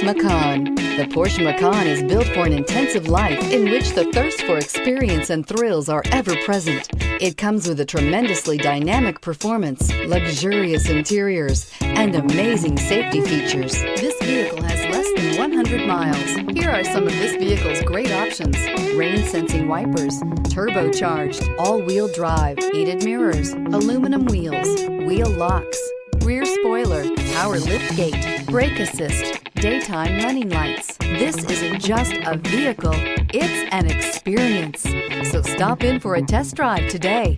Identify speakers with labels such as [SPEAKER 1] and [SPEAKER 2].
[SPEAKER 1] Macan. The Porsche Macan is built for an intensive life in which the thirst for experience and thrills are ever present. It comes with a tremendously dynamic performance, luxurious interiors, and amazing safety features. This vehicle has less than 100 miles. Here are some of this vehicle's great options: rain-sensing wipers, turbocharged, all-wheel drive, heated mirrors, aluminum wheels, wheel locks, rear spoiler, power liftgate, brake assist, daytime running lights. This isn't just a vehicle, it's an experience. So stop in for a test drive today.